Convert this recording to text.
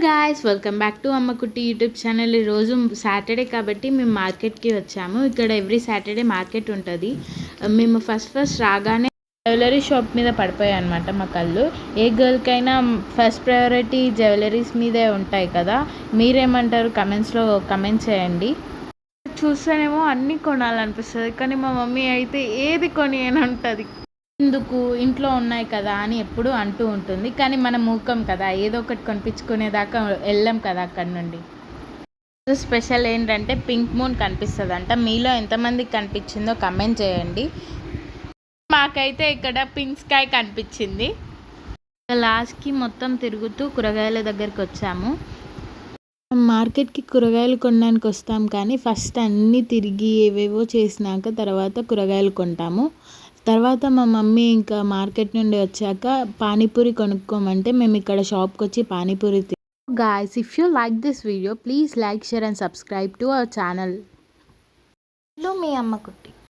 Guys welcome back to అమ్మ కుట్టి YouTube channel. ఈరోజు సాటర్డే కాబట్టి మేము మార్కెట్కి వచ్చాము. ఇక్కడ ఎవ్రీ సాటర్డే మార్కెట్ ఉంటుంది. మేము ఫస్ట్ రాగానే జ్యువెలరీ షాప్ మీద పడిపోయాయి అనమాట మా కళ్ళు. ఏ గర్ల్కైనా ఫస్ట్ ప్రయారిటీ జ్యువెలరీస్ మీదే ఉంటాయి కదా. మీరేమంటారు కమెంట్స్లో కమెంట్ చేయండి. చూస్తేనేమో అన్నీ కొనాలనిపిస్తుంది, కానీ మా మమ్మీ అయితే ఏది కొని అని ఉంటుంది. ఎందుకు ఇంట్లో ఉన్నాయి కదా అని ఎప్పుడు అంటూ ఉంటుంది, కానీ మనం మూకం కదా, ఏదో ఒకటి కొనిపించుకునేదాకా వెళ్ళాం కదా అక్కడి నుండి. స్పెషల్ ఏంటంటే పింక్ మూన్ కనిపిస్తుందంట. మీలో ఎంతమందికి కనిపించిందో కమెంట్ చేయండి. మాకైతే ఇక్కడ పింక్ స్కై కనిపించింది. లాస్ట్కి మొత్తం తిరుగుతూ కూరగాయల దగ్గరికి వచ్చాము. మార్కెట్కి కూరగాయలు కొనడానికి వస్తాం, కానీ ఫస్ట్ అన్నీ తిరిగి ఏవేవో చేసినాక తర్వాత కూరగాయలు కొంటాము. తర్వాత మా మమ్మీ ఇంకా మార్కెట్ నుండి వచ్చాక పానీపూరి కొనుక్కోమంటే మేము ఇక్కడ షాప్కి వచ్చి panipuri guys, if you like this video please like, share and subscribe to our channel. మీ అమ్మ కుట్టి.